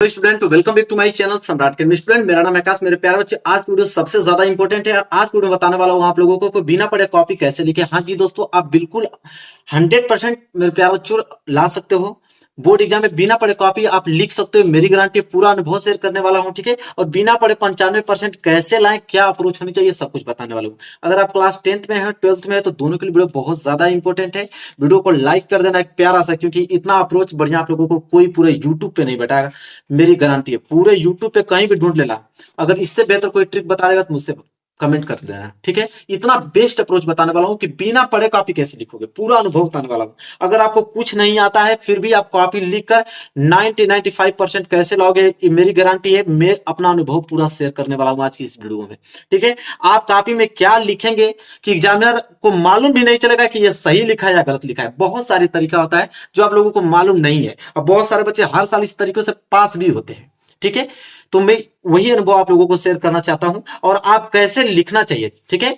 Student welcome back to my channel Samrat के student. मेरा नाम आकाश। मेरे प्यारे बच्चे, आज की वीडियो सबसे ज्यादा इंपॉर्टेंट है। आज की वीडियो बताने वाला हूं आप लोगों को बिना पढ़े कॉपी कैसे लिखे। हाँ जी दोस्तों, आप बिल्कुल 100% मेरे प्यारे बच्चों ला सकते हो। बोर्ड एग्जाम में बिना पढ़े कॉपी आप लिख सकते हो। मेरी गारंटी, पूरा अनुभव शेयर करने वाला हूं, ठीक है। और बिना पढ़े 95% कैसे लाएं, क्या अप्रोच होनी चाहिए, सब कुछ बताने वाला हूं। अगर आप क्लास 10th में है, 12th में है, तो दोनों के लिए वीडियो बहुत ज्यादा इंपॉर्टेंट है। वीडियो को लाइक कर देना एक प्यारा सा, क्योंकि इतना अप्रोच बढ़िया आप लोगों को कोई पूरे यूट्यूब पे नहीं बताएगा। मेरी गारंटी है, पूरे यूट्यूब पे कहीं भी ढूंढ लेना, अगर इससे बेहतर कोई ट्रिक बता देगा तो मुझसे कमेंट कर देना, ठीक है। इतना बेस्ट अप्रोच बताने वाला हूं कि बिना पढ़े कॉपी कैसे लिखोगे, पूरा अनुभव बताने वाला हूं। अगर आपको कुछ नहीं आता है फिर भी आप कॉपी लिखकर 90-95% कैसे लाओगे, मेरी गारंटी है। मैं अपना अनुभव पूरा शेयर करने वाला हूं आज की इस वीडियो में, ठीक है। आप कॉपी में क्या लिखेंगे कि एग्जामिनर को मालूम भी नहीं चलेगा कि यह सही लिखा है या गलत लिखा है। बहुत सारी तरीका होता है जो आप लोगों को मालूम नहीं है, और बहुत सारे बच्चे हर साल इस तरीके से पास भी होते हैं, ठीक है। तो मैं वही अनुभव आप लोगों को शेयर करना चाहता हूं, और आप कैसे लिखना चाहिए, ठीक है।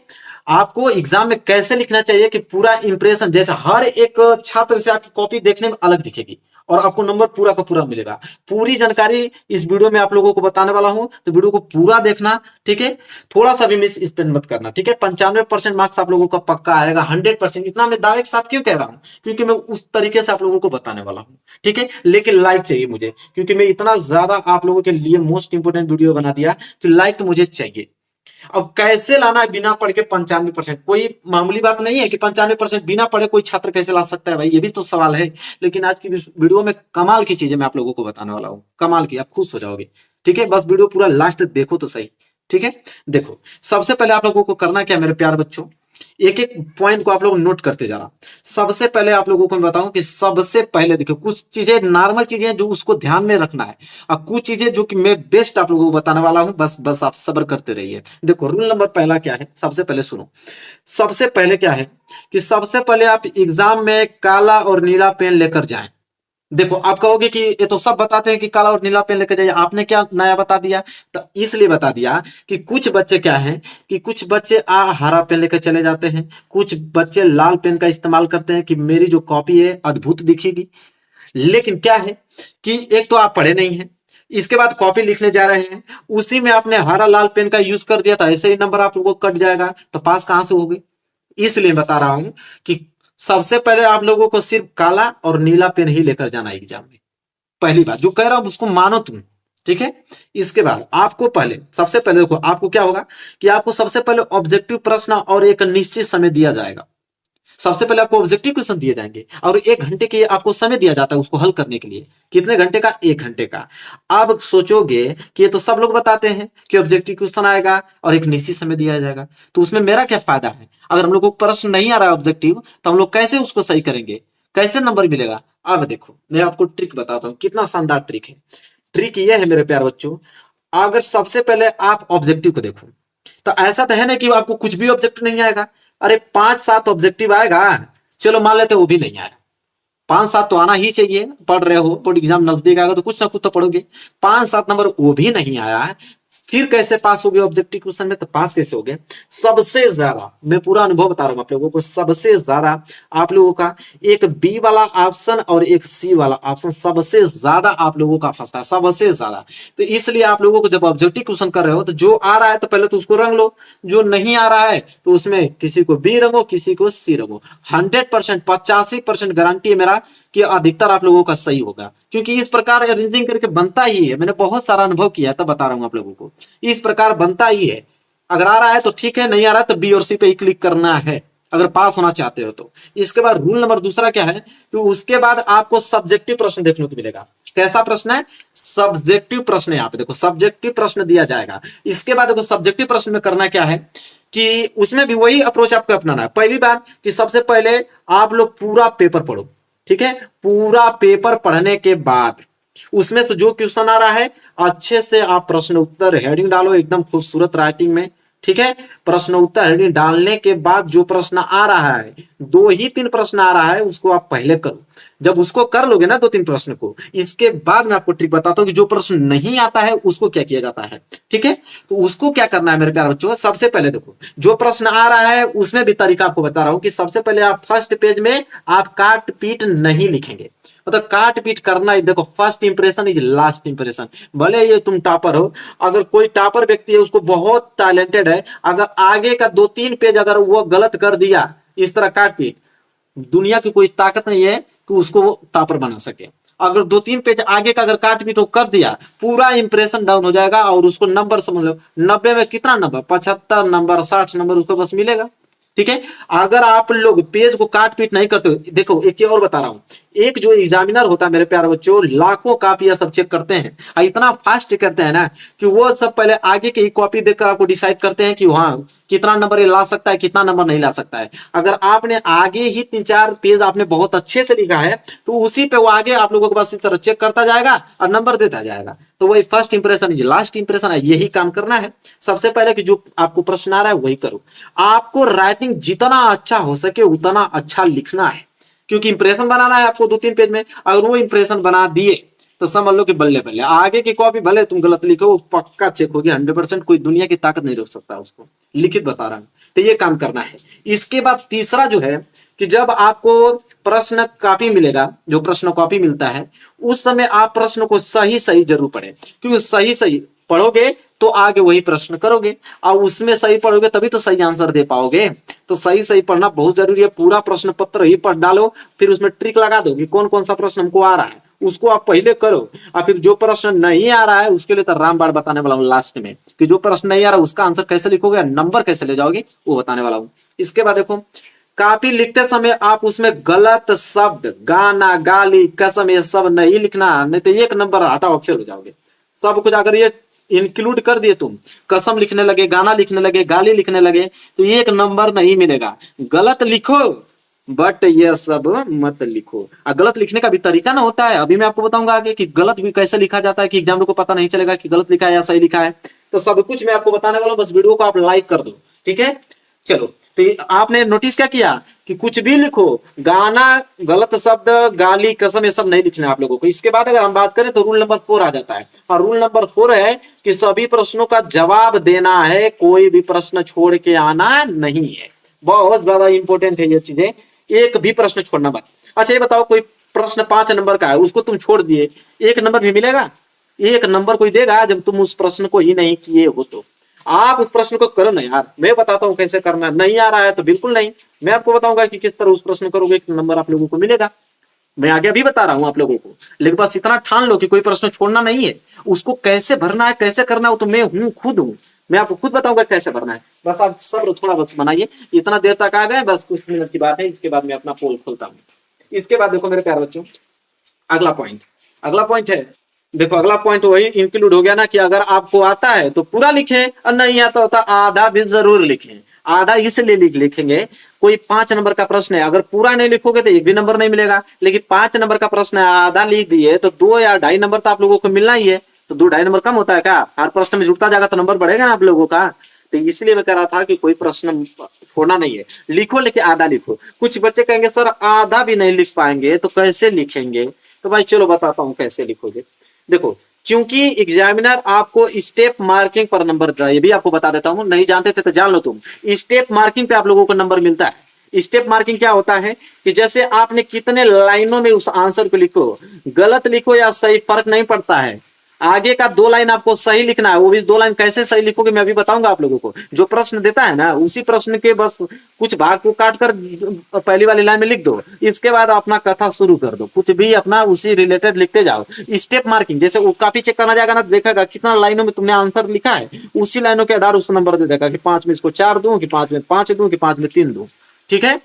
आपको एग्जाम में कैसे लिखना चाहिए कि पूरा इंप्रेशन, जैसे हर एक छात्र से आपकी कॉपी देखने में अलग दिखेगी और आपको नंबर पूरा का पूरा मिलेगा। पूरी जानकारी इस वीडियो में आप लोगों को बताने वाला हूं, तो वीडियो को पूरा देखना, ठीक है। थोड़ा सा भी मिस स्पेंड मत करना, ठीक है। 95% मार्क्स आप लोगों का पक्का आएगा, 100%। इतना मैं दावे के साथ क्यों कह रहा हूं, क्योंकि मैं उस तरीके से आप लोगों को बताने वाला हूं, ठीक है। लेकिन लाइक चाहिए मुझे, क्योंकि मैं इतना ज्यादा आप लोगों के लिए मोस्ट इंपोर्टेंट वीडियो बना दिया कि लाइक तो मुझे चाहिए। अब कैसे लाना है बिना पढ़ के 95%, कोई मामूली बात नहीं है कि 95% बिना पढ़े कोई छात्र कैसे ला सकता है भाई, ये भी तो सवाल है। लेकिन आज की वीडियो में कमाल की चीजें मैं आप लोगों को बताने वाला हूं, कमाल की, आप खुश हो जाओगे, ठीक है। बस वीडियो पूरा लास्ट तक देखो तो सही, ठीक है। देखो, सबसे पहले आप लोगों को करना क्या मेरे प्यारे बच्चों, एक एक पॉइंट को आप लोग नोट करते जाना। सबसे पहले आप लोगों को मैं बताऊं कि सबसे पहले देखो, कुछ चीजें नॉर्मल चीजें हैं जो उसको ध्यान में रखना है, और कुछ चीजें जो कि मैं बेस्ट आप लोगों को बताने वाला हूं। बस बस आप सब्र करते रहिए। देखो, रूल नंबर पहला क्या है, सबसे पहले सुनो। सबसे पहले क्या है कि सबसे पहले आप एग्जाम में काला और नीला पेन लेकर जाएं। देखो, आप कहोगे कि ये तो सब बताते हैं कि काला और नीला पेन लेकर जाइए, आपने क्या नया बता दिया। तो इसलिए बता दिया कि कुछ बच्चे क्या हैं कि कुछ बच्चे हरा पेन लेकर चले जाते हैं, कुछ बच्चे लाल पेन का इस्तेमाल करते हैं कि मेरी जो कॉपी है अद्भुत दिखेगी। लेकिन क्या है कि एक तो आप पढ़े नहीं हैं, इसके बाद कॉपी लिखने जा रहे हैं, उसी में आपने हरा लाल पेन का यूज कर दिया, तो ऐसे ही नंबर आप लोगों को कट जाएगा, तो पास कहां से होगे। इसलिए बता रहा हूं कि सबसे पहले आप लोगों को सिर्फ काला और नीला पेन ही लेकर जाना है एग्जाम में। पहली बात जो कह रहा हूं उसको मानो तुम, ठीक है। इसके बाद आपको पहले, सबसे पहले देखो, आपको क्या होगा कि आपको सबसे पहले ऑब्जेक्टिव प्रश्न और एक निश्चित समय दिया जाएगा। सबसे पहले आपको ऑब्जेक्टिव क्वेश्चन दिए जाएंगे और 1 घंटे के आपको समय दिया जाता है उसको हल करने के लिए। कितने घंटे का? 1 घंटे का। अब सोचोगे कि ये तो सब लोग बताते हैं कि ऑब्जेक्टिव क्वेश्चन आएगा और एक निश्चित समय दिया जाएगा, तो उसमें मेरा क्या फायदा है। अगर हम लोग को प्रश्न नहीं आ रहा है ऑब्जेक्टिव, तो हम लोग कैसे उसको सही करेंगे, कैसे नंबर मिलेगा। अब देखो, मैं आपको ट्रिक बताता हूं, कितना शानदार ट्रिक है। ट्रिक ये है मेरे प्यारे बच्चों, अगर सबसे पहले आप ऑब्जेक्टिव को देखो, तो ऐसा तो है ना कि आपको कुछ भी ऑब्जेक्टिव नहीं आएगा। अरे 5-7 ऑब्जेक्टिव आएगा, चलो मान लेते वो भी नहीं आया। 5-7 तो आना ही चाहिए, पढ़ रहे हो, बोर्ड एग्जाम नजदीक आएगा तो कुछ ना कुछ तो पढ़ोगे। 5-7 नंबर वो भी नहीं आया है, फिर कैसे पास हो गए ऑब्जेक्टिव क्वेश्चन में, तो पास कैसे हो गए। सबसे ज्यादा, मैं पूरा अनुभव बता रहा हूं आप लोगों को, सबसे ज्यादा आप लोगों का एक बी वाला ऑप्शन और एक सी वाला ऑप्शन सबसे ज्यादा आप लोगों का फंसता है, सबसे ज्यादा। तो इसलिए आप लोगों को जब ऑब्जेक्टिव क्वेश्चन कर रहे हो, तो जो आ रहा है तो पहले तो उसको रंग लो, जो नहीं आ रहा है तो उसमें किसी को बी रंगो, किसी को सी रंगो। 100%, 85% गारंटी है मेरा कि अधिकतर आप लोगों का सही होगा, क्योंकि इस प्रकार अरेंजिंग करके बनता ही है। मैंने बहुत सारा अनुभव किया है, तब बता रहा हूं आप लोगों को, इस प्रकार बनता ही है। अगर आ रहा है तो ठीक है, नहीं आ रहा है तो बी और सी पे ही क्लिक करना है, अगर पास होना चाहते हो तो। इसके बाद रूल नंबर दूसरा क्या है, तो उसके बाद आपको सब्जेक्टिव प्रश्न देखने को मिलेगा। कैसा प्रश्न है? सब्जेक्टिव प्रश्न। यहाँ पे देखो, सब्जेक्टिव प्रश्न दिया जाएगा। इसके बाद देखो, सब्जेक्टिव प्रश्न में करना क्या है कि उसमें भी वही अप्रोच आपको अपनाना है। पहली बात कि सबसे पहले आप लोग पूरा पेपर पढ़ो, ठीक है। पूरा पेपर पढ़ने के बाद उसमें से जो क्वेश्चन आ रहा है अच्छे से आप प्रश्न उत्तर हेडिंग डालो, एकदम खूबसूरत राइटिंग में, ठीक है। प्रश्न उत्तर हेडिंग डालने के बाद जो प्रश्न आ रहा है, 2 ही 3 प्रश्न आ रहा है, उसको आप पहले करो। जब उसको कर लोगे ना 2-3 प्रश्न को, इसके बाद मैं आपको ट्रिक बताता हूं कि जो प्रश्न नहीं आता है उसको क्या किया जाता है, ठीक है। तो उसको क्या करना है मेरे प्यारे बच्चों, सबसे पहले देखो, जो प्रश्न आ रहा है उसमें भी तरीका आपको बता रहा हूं कि सबसे पहले आप फर्स्ट पेज में आप काट पीट नहीं लिखेंगे। मतलब काट पीट करना ही, देखो first impression is last impression. भले ये तुम टॉपर हो, अगर कोई टॉपर व्यक्ति है उसको बहुत टैलेंटेड है, अगर आगे का 2-3 पेज अगर वो गलत कर दिया इस तरह काट पीट, दुनिया की कोई ताकत नहीं है कि उसको वो टॉपर बना सके। अगर 2-3 पेज आगे का अगर काट पीट कर दिया, पूरा इंप्रेशन डाउन हो जाएगा और उसको नंबर समझ लो 90 में कितना नंबर, 75 नंबर 60 नंबर उसको बस मिलेगा। ठीक है, अगर आप लोग पेज को काट पीट नहीं करते हो, देखो एक चीज और बता रहा हूं, एक जो एग्जामिनर होता है मेरे प्यारे बच्चों, लाखों कापियां सब चेक करते हैं और इतना फास्ट करते हैं ना कि वो सब पहले आगे की कॉपी देखकर आपको डिसाइड करते हैं कि हाँ कितना नंबर ये ला सकता है, कितना नंबर नहीं ला सकता है। अगर आपने आगे ही 3-4 पेज आपने बहुत अच्छे से लिखा है तो उसी पे वो आगे आप लोगों के पास इस तरह चेक करता जाएगा और नंबर देता जाएगा। तो वही first impression is last impression है, यही काम करना है। सबसे पहले कि जो आपको प्रश्न आ रहा है वही करो। आपको राइटिंग जितना अच्छा हो सके उतना अच्छा लिखना है, क्योंकि इंप्रेशन बनाना है आपको 2-3 पेज में। अगर वो इंप्रेशन बना दिए तो समझ लो कि बल्ले बल्ले, आगे की कॉपी भले तुम गलत लिखो वो पक्का चेक होगी 100%, कोई दुनिया की ताकत नहीं रोक सकता उसको, लिखित बता रहा हूं। तो ये काम करना है। इसके बाद तीसरा जो है कि जब आपको प्रश्न कॉपी मिलेगा, जो प्रश्न कॉपी मिलता है, उस समय आप प्रश्न को सही सही जरूर पढ़ें, क्योंकि सही सही पढ़ोगे तो आगे वही प्रश्न करोगे और उसमें सही पढ़ोगे तभी तो सही आंसर दे पाओगे। तो सही सही पढ़ना बहुत जरूरी है। पूरा प्रश्न पत्र ही पढ़ डालो, फिर उसमें ट्रिक लगा दो कि कौन कौन सा प्रश्न हमको आ रहा है, उसको आप पहले करो और फिर जो प्रश्न नहीं आ रहा है उसके लिए तो रामबाण बताने वाला हूँ लास्ट में, कि जो प्रश्न नहीं आ रहा उसका आंसर कैसे लिखोगे, नंबर कैसे ले जाओगे वो बताने वाला हूँ। इसके बाद देखो, कॉपी लिखते समय आप उसमें गलत शब्द, गाना, गाली, कसम, ये सब नहीं लिखना, नहीं तो 1 नंबर हटाओ फेल हो जाओगे। सब कुछ अगर ये इंक्लूड कर दिए, तुम कसम लिखने लगे, गाना लिखने लगे, गाली लिखने लगे तो 1 नंबर नहीं मिलेगा। गलत लिखो बट ये सब मत लिखो। और गलत लिखने का भी तरीका ना होता है, अभी मैं आपको बताऊंगा आगे कि गलत भी कैसे लिखा जाता है कि एग्जाम को पता नहीं चलेगा कि गलत लिखा है या सही लिखा है। तो सब कुछ मैं आपको बताने वाला हूं, बस वीडियो को आप लाइक कर दो। ठीक है, चलो। तो आपने नोटिस क्या किया कि कुछ भी लिखो, गाना, गलत शब्द, गाली, कसम, ये सब नहीं लिखना है आप लोगों को। इसके बाद अगर हम बात करें तो रूल नंबर 4 आ जाता है, और रूल नंबर 4 है कि सभी प्रश्नों का जवाब देना है, कोई भी प्रश्न छोड़ के आना नहीं है। बहुत ज्यादा इंपॉर्टेंट है ये चीजें, एक भी प्रश्न छोड़ना मत। अच्छा ये बताओ, कोई प्रश्न 5 नंबर का है उसको तुम छोड़ दिए, 1 नंबर भी मिलेगा? 1 नंबर कोई देगा जब तुम उस प्रश्न को ही नहीं किए हो? तो आप उस प्रश्न को करो ना यार, मैं बताता हूं कैसे करना। नहीं आ रहा है तो बिल्कुल नहीं, मैं आपको बताऊंगा कि किस तरह उस प्रश्न करोगे, 1 नंबर आप लोगों को मिलेगा। मैं आगे अभी बता रहा हूं आप लोगों को, लेकिन बस इतना ठान लो कि कोई प्रश्न छोड़ना नहीं है। उसको कैसे भरना है, कैसे करना है, वो तो मैं हूं, खुद हूं, मैं आपको खुद बताऊंगा कैसे भरना है। बस आप सब्र थोड़ा बस बनाइए। इतना देर तक आ गए, बस कुछ मिनट की बात है, इसके बाद मैं अपना पोल खोलता हूं। इसके बाद देखो मेरे प्यारे बच्चों, अगला पॉइंट है, देखो अगला पॉइंट वही इंक्लूड हो गया ना कि अगर आपको आता है तो पूरा लिखें और नहीं आता होता आधा भी जरूर लिखें। आधा इसलिए लिखेंगे, कोई 5 नंबर का प्रश्न है, अगर पूरा नहीं लिखोगे तो 1 भी नंबर नहीं मिलेगा। लेकिन 5 नंबर का प्रश्न है, आधा लिख दिए तो 2 या 2.5 नंबर तो आप लोगों को मिलना ही है। तो 2-2.5 नंबर कम होता है क्या? हर प्रश्न में जुड़ता जाएगा तो नंबर बढ़ेगा ना आप लोगों का। तो इसलिए मैं कह रहा था कि कोई प्रश्न छोड़ना नहीं है, लिखो लेकिन आधा लिखो। कुछ बच्चे कहेंगे सर आधा भी नहीं लिख पाएंगे तो कैसे लिखेंगे? तो भाई चलो बताता हूं कैसे लिखोगे। देखो, क्योंकि एग्जामिनर आपको स्टेप मार्किंग पर नंबर देता है, ये भी आपको बता देता हूं, नहीं जानते थे तो जान लो तुम। स्टेप मार्किंग पे आप लोगों को नंबर मिलता है। स्टेप मार्किंग क्या होता है कि जैसे आपने कितने लाइनों में उस आंसर को लिखो, गलत लिखो या सही फर्क नहीं पड़ता है। आगे का 2 लाइन आपको सही लिखना है, वो भी 2 लाइन कैसे सही लिखोगे मैं अभी बताऊंगा आप लोगों को। जो प्रश्न देता है ना उसी प्रश्न के बस कुछ भाग को काट कर पहली वाली लाइन में लिख दो, इसके बाद अपना कथा शुरू कर दो, कुछ भी अपना उसी रिलेटेड लिखते जाओ। स्टेप मार्किंग जैसे वो काफी चेक करना जाएगा ना, देखेगा कितना लाइनों में तुमने आंसर लिखा है, उसी लाइनों के आधार उस नंबर दे देगा कि 5 में इसको 4 दूं, कि 5 में 5 दूं, कि 5 में 3 दूं। ठीक है,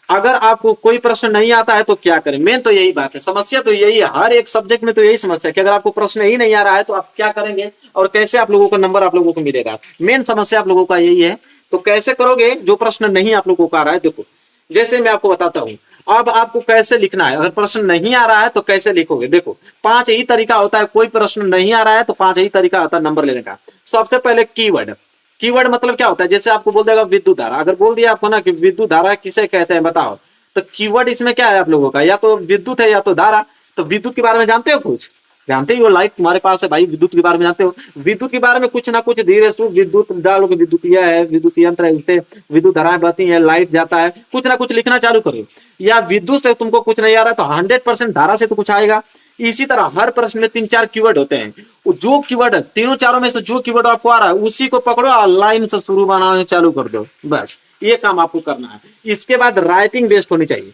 अगर आपको कोई प्रश्न नहीं आता है तो क्या करें? मेन तो यही बात है, समस्या तो यही है, हर एक सब्जेक्ट में तो यही समस्या है कि अगर आपको प्रश्न ही नहीं आ रहा है तो आप क्या करेंगे और कैसे आप लोगों को नंबर आप लोगों को मिलेगा। मेन समस्या आप लोगों का यही है। तो कैसे करोगे जो प्रश्न नहीं आप लोगों को आ रहा है? देखो जैसे मैं आपको बताता हूं, अब आपको कैसे लिखना है। अगर प्रश्न नहीं आ रहा है तो कैसे लिखोगे? देखो 5 ही तरीका होता है, कोई प्रश्न नहीं आ रहा है तो 5 ही तरीका होता है नंबर लेने का। सबसे पहले कीवर्ड। कीवर्ड मतलब क्या होता है? जैसे आपको बोल देगा विद्युत धारा, अगर बोल दिया आपको ना कि विद्युत धारा किसे कहते हैं बताओ, तो कीवर्ड इसमें क्या है आप लोगों का? या तो विद्युत है या तो धारा। तो विद्युत के बारे में जानते हो कुछ? जानते ही हो लाइट तुम्हारे पास है भाई, विद्युत के बारे में जानते हो, विद्युत के बारे में कुछ ना कुछ धीरे से विद्युत डालोगे, विद्युत यह है, विद्युत यंत्र है, उससे विद्युत धाराएं बहती है, लाइट जाता है, कुछ ना कुछ लिखना चालू करो। या विद्युत से तुमको कुछ नहीं आ रहा तो 100% धारा से तो कुछ आएगा। इसी तरह हर प्रश्न में 3-4 कीवर्ड होते हैं, जो कीवर्ड तीनों चारों में से जो कीवर्ड आपको आ रहा है उसी को पकड़ो और लाइन से शुरू बनाना चालू कर दो, बस ये काम आपको करना है। इसके बाद राइटिंग बेस्ट होनी चाहिए।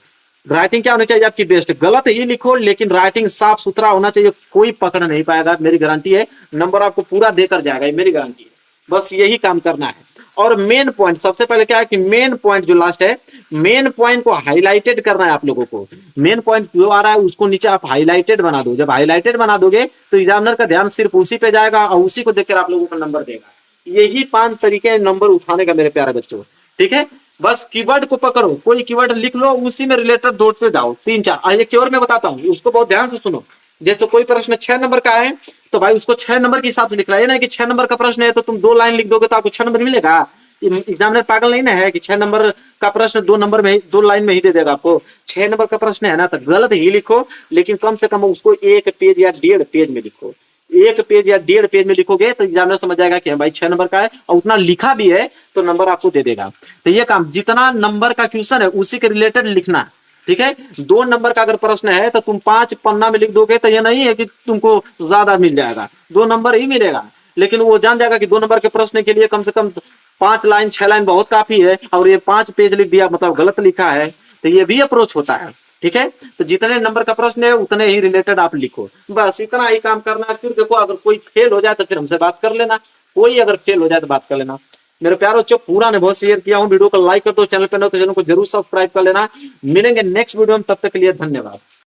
राइटिंग क्या होनी चाहिए आपकी बेस्ट, गलत ही लिखो लेकिन राइटिंग साफ सुथरा होना चाहिए, कोई पकड़ नहीं पाएगा, मेरी गारंटी है, नंबर आपको पूरा देकर जाएगा, मेरी गारंटी है। बस यही काम करना है। और मेन पॉइंट सबसे पहले क्या है कि मेन पॉइंट जो लास्ट है, मेन पॉइंट को हाईलाइटेड करना है आप लोगों को। मेन पॉइंट जो आ रहा है उसको नीचे आप हाईलाइटेड बना दो, जब हाईलाइटेड बना दोगे तो एग्जामिनर का ध्यान सिर्फ उसी पे जाएगा और उसी को देखकर आप लोगों को नंबर देगा। यही 5 तरीके नंबर उठाने का मेरे प्यारे बच्चों, ठीक है। बस कीवर्ड को पकड़ो, कोई कीवर्ड लिख लो, उसी में रिलेटेड दौड़ते जाओ 3-4। एक और मैं बताता हूँ, उसको बहुत ध्यान से सुनो। जैसे कोई प्रश्न 6 नंबर का है तो भाई उसको 6 नंबर के हिसाब से लिखना है ना कि 6 नंबर का प्रश्न है तो तुम 2 लाइन लिख दोगे तो आपको 6 नंबर मिलेगा। एग्जामिनर पागल नहीं ना है कि 6 नंबर का प्रश्न 2 नंबर में 2 लाइन में ही दे देगा आपको। 6 नंबर का प्रश्न है ना तो गलत ही लिखो, लेकिन कम से कम उसको 1 पेज या 1.5 पेज में लिखो। 1 पेज या 1.5 पेज में लिखोगे तो एग्जामिनर समझ जाएगा कि भाई 6 नंबर का है और उतना लिखा भी है तो नंबर आपको दे देगा। तो ये काम जितना नंबर का क्वेश्चन है उसी के रिलेटेड लिखना, ठीक है। 2 नंबर का अगर प्रश्न है तो तुम 5 पन्ना में लिख दोगे तो ये नहीं है कि तुमको ज्यादा मिल जाएगा, 2 नंबर ही मिलेगा। लेकिन वो जान जाएगा कि 2 नंबर के प्रश्न के लिए कम से कम 5 लाइन 6 लाइन बहुत काफी है और ये 5 पेज लिख दिया मतलब गलत लिखा है, तो ये भी अप्रोच होता है, ठीक है। तो जितने नंबर का प्रश्न है उतने ही रिलेटेड आप लिखो, बस इतना ही काम करना है। फिर देखो अगर कोई फेल हो जाए तो फिर हमसे बात कर लेना, कोई अगर फेल हो जाए तो बात कर लेना। मेरे प्यारो बच्चों पूरा ने बहुत शेयर किया हूँ, वीडियो को लाइक कर दो, चैनल पर तो चैनल को जरूर सब्सक्राइब कर लेना। मिलेंगे नेक्स्ट वीडियो में, तब तक के लिए धन्यवाद।